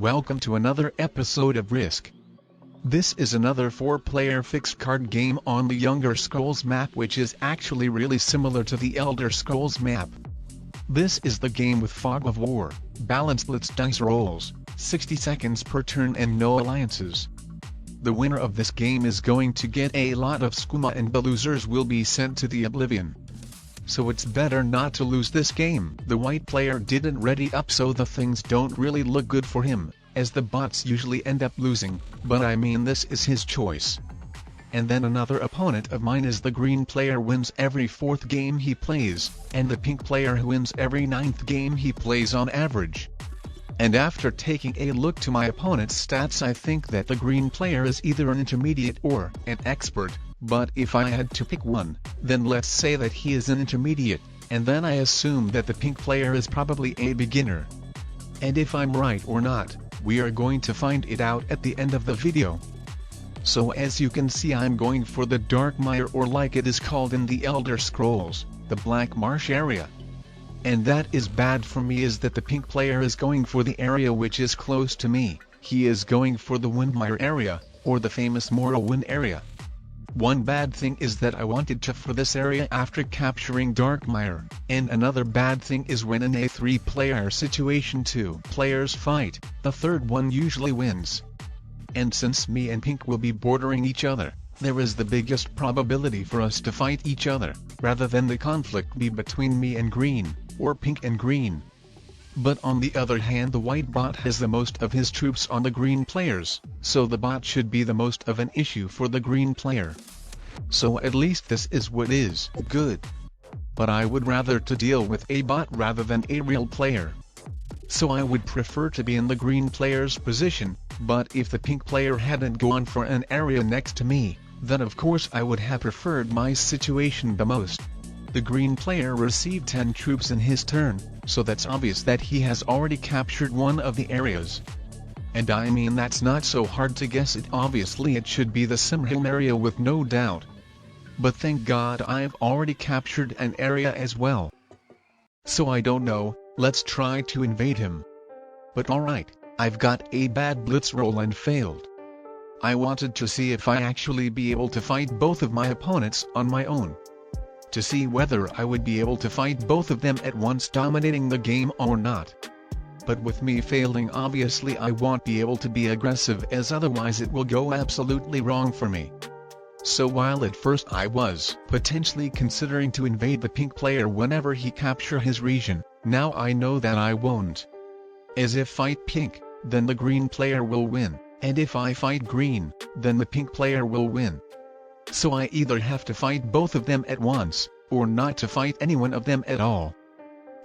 Welcome to another episode of Risk. This is another 4-player fixed card game on the Younger Scrolls map, which is actually really similar to the Elder Scrolls map. This is the game with Fog of War, balanced blitz dice rolls, 60 seconds per turn and no alliances. The winner of this game is going to get a lot of skooma and the losers will be sent to the oblivion. So it's better not to lose this game. The white player didn't ready up, so the things don't really look good for him, as the bots usually end up losing, but I mean this is his choice. And then another opponent of mine is the green player wins every 4th game he plays, and the pink player who wins every 9th game he plays on average. And after taking a look to my opponent's stats, I think that the green player is either an intermediate or an expert, but if I had to pick one, then let's say that he is an intermediate, and then I assume that the pink player is probably a beginner. And if I'm right or not, we are going to find it out at the end of the video. So as you can see, I'm going for the Dark Mire, or like it is called in the Elder Scrolls, the Black Marsh area. And that is bad for me, is that the pink player is going for the area which is close to me. He is going for the Windmire area, or the famous Morrowind area. One bad thing is that I wanted to for this area after capturing Darkmire, and another bad thing is when in a 3-player situation 2 players fight, the third one usually wins. And since me and pink will be bordering each other, there is the biggest probability for us to fight each other, rather than the conflict be between me and green, or pink and green. But on the other hand, the white bot has the most of his troops on the green players, so the bot should be the most of an issue for the green player. So at least this is what is good. But I would rather to deal with a bot rather than a real player. So I would prefer to be in the green player's position, but if the pink player hadn't gone for an area next to me, then of course I would have preferred my situation the most. The green player received 10 troops in his turn, so that's obvious that he has already captured one of the areas. And I mean that's not so hard to guess it, obviously it should be the Simhelm area with no doubt. But thank God I've already captured an area as well. So I don't know, let's try to invade him. But alright, I've got a bad blitz roll and failed. I wanted to see if I actually be able to fight both of my opponents on my own. To see whether I would be able to fight both of them at once, dominating the game or not. But with me failing, obviously I won't be able to be aggressive, as otherwise it will go absolutely wrong for me. So while at first I was potentially considering to invade the pink player whenever he capture his region, now I know that I won't. As if fight pink, then the green player will win, and if I fight green, then the pink player will win. So I either have to fight both of them at once, or not to fight any one of them at all.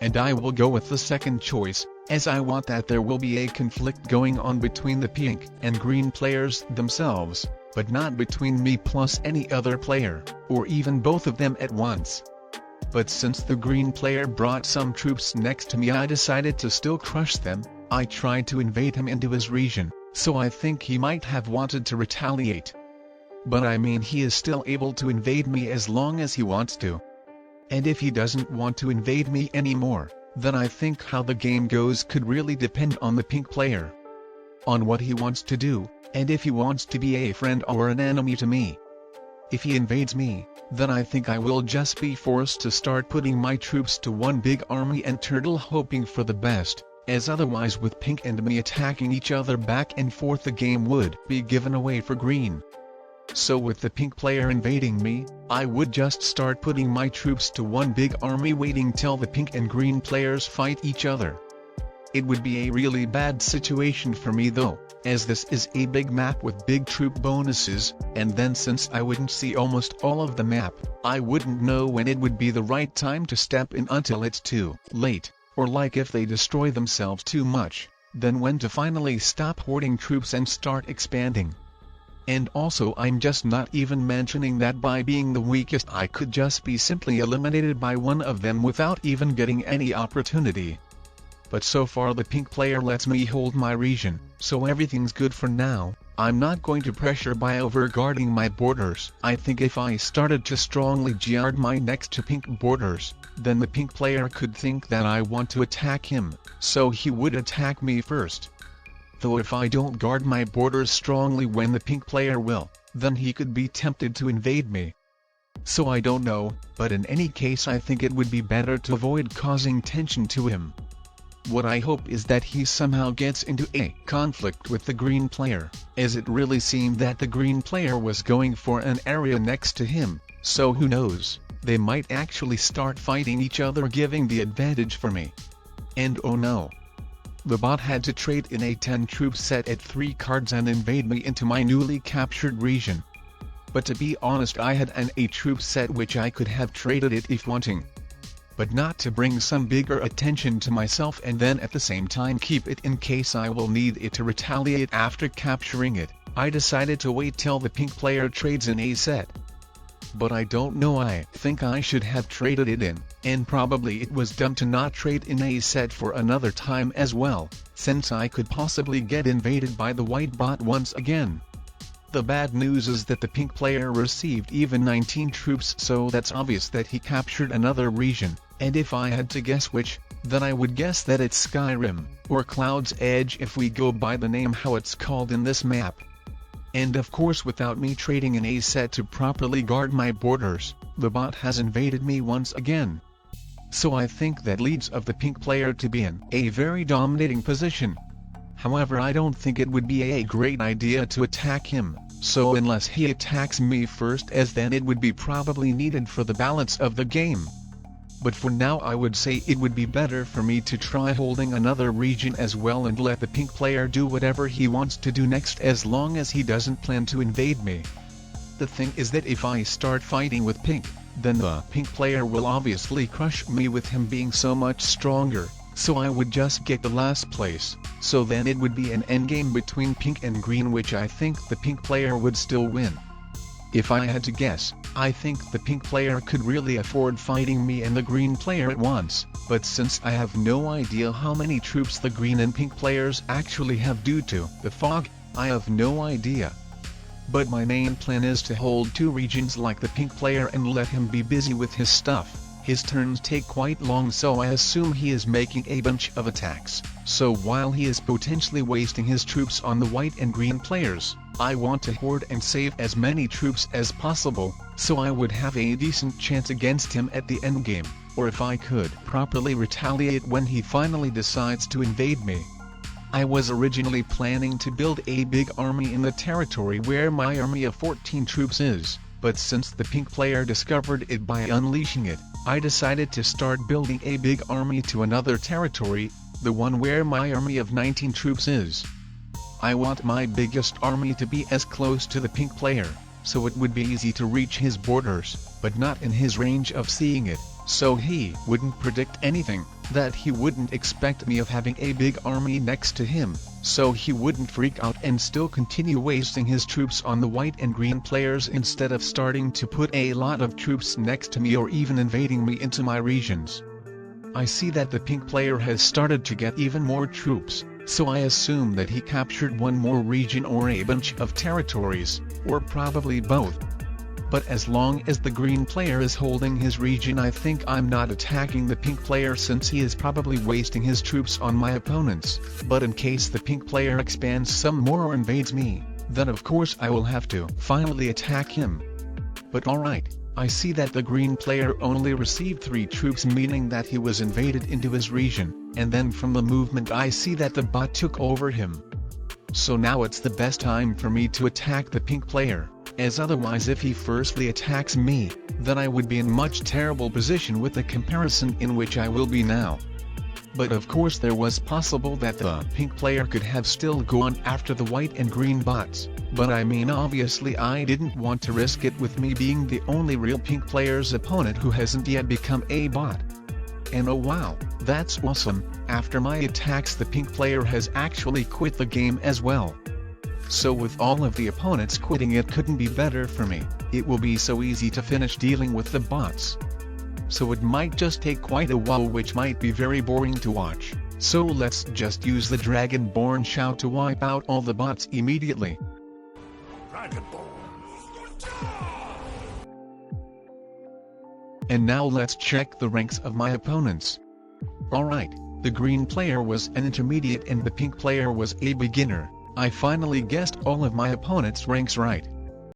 And I will go with the second choice, as I want that there will be a conflict going on between the pink and green players themselves, but not between me plus any other player, or even both of them at once. But since the green player brought some troops next to me, I decided to still crush them. I tried to invade him into his region, so I think he might have wanted to retaliate. But I mean he is still able to invade me as long as he wants to. And if he doesn't want to invade me anymore, then I think how the game goes could really depend on the pink player. On what he wants to do, and if he wants to be a friend or an enemy to me. If he invades me, then I think I will just be forced to start putting my troops to one big army and turtle, hoping for the best, as otherwise with pink and me attacking each other back and forth the game would be given away for green. So with the pink player invading me, I would just start putting my troops to one big army, waiting till the pink and green players fight each other. It would be a really bad situation for me though, as this is a big map with big troop bonuses, and then since I wouldn't see almost all of the map, I wouldn't know when it would be the right time to step in until it's too late, or like if they destroy themselves too much, then when to finally stop hoarding troops and start expanding. And also I'm just not even mentioning that by being the weakest I could just be simply eliminated by one of them without even getting any opportunity. But so far the pink player lets me hold my region, so everything's good for now. I'm not going to pressure by overguarding my borders. I think if I started to strongly guard my next to pink borders, then the pink player could think that I want to attack him, so he would attack me first. though if I don't guard my borders strongly when the pink player will, then he could be tempted to invade me. So I don't know, but in any case I think it would be better to avoid causing tension to him. What I hope is that he somehow gets into a conflict with the green player, as it really seemed that the green player was going for an area next to him, so who knows, they might actually start fighting each other, giving the advantage for me. And oh no! The bot had to trade in a 10-troop set at 3 cards and invade me into my newly captured region. But to be honest, I had an 8-troop set which I could have traded it if wanting. But not to bring some bigger attention to myself and then at the same time keep it in case I will need it to retaliate after capturing it, I decided to wait till the pink player trades in a set. But I don't know, I think I should have traded it in, and probably it was dumb to not trade in a set for another time as well, since I could possibly get invaded by the white bot once again. The bad news is that the pink player received even 19 troops, so that's obvious that he captured another region, and if I had to guess which, then I would guess that it's Skyrim, or Cloud's Edge if we go by the name how it's called in this map. And of course, without me trading in a set to properly guard my borders, the bot has invaded me once again. So I think that leads of the pink player to be in a very dominating position. However, I don't think it would be a great idea to attack him, so unless he attacks me first, as then it would be probably needed for the balance of the game. But for now I would say it would be better for me to try holding another region as well and let the pink player do whatever he wants to do next, as long as he doesn't plan to invade me. The thing is that if I start fighting with pink, then the pink player will obviously crush me with him being so much stronger, so I would just get the last place, so then it would be an endgame between pink and green, which I think the pink player would still win. If I had to guess, I think the pink player could really afford fighting me and the green player at once, but since I have no idea how many troops the green and pink players actually have due to the fog, I have no idea. But my main plan is to hold 2 regions like the pink player and let him be busy with his stuff. His turns take quite long, so I assume he is making a bunch of attacks, so while he is potentially wasting his troops on the white and green players, I want to hoard and save as many troops as possible, so I would have a decent chance against him at the endgame, or if I could properly retaliate when he finally decides to invade me. I was originally planning to build a big army in the territory where my army of 14 troops is, but since the pink player discovered it by unleashing it, I decided to start building a big army to another territory, the one where my army of 19 troops is. I want my biggest army to be as close to the pink player, so it would be easy to reach his borders, but not in his range of seeing it, so he wouldn't predict anything, that he wouldn't expect me of having a big army next to him, so he wouldn't freak out and still continue wasting his troops on the white and green players instead of starting to put a lot of troops next to me or even invading me into my regions. I see that the pink player has started to get even more troops, so I assume that he captured one more region or a bunch of territories, or probably both. But as long as the green player is holding his region, I think I'm not attacking the pink player, since he is probably wasting his troops on my opponents. But in case the pink player expands some more or invades me, then of course I will have to finally attack him. But alright, I see that the green player only received 3 troops, meaning that he was invaded into his region, and then from the movement I see that the bot took over him. So now it's the best time for me to attack the pink player, as otherwise if he firstly attacks me, then I would be in much terrible position with the comparison in which I will be now. But of course there was possible that the pink player could have still gone after the white and green bots, but I mean obviously I didn't want to risk it with me being the only real pink player's opponent who hasn't yet become a bot. And oh wow, that's awesome, after my attacks the pink player has actually quit the game as well. So with all of the opponents quitting, it couldn't be better for me. It will be so easy to finish dealing with the bots. So it might just take quite a while, which might be very boring to watch. So let's just use the Dragonborn shout to wipe out all the bots immediately. And now let's check the ranks of my opponents. Alright, The green player was an intermediate and the pink player was a beginner. I finally guessed all of my opponent's ranks right.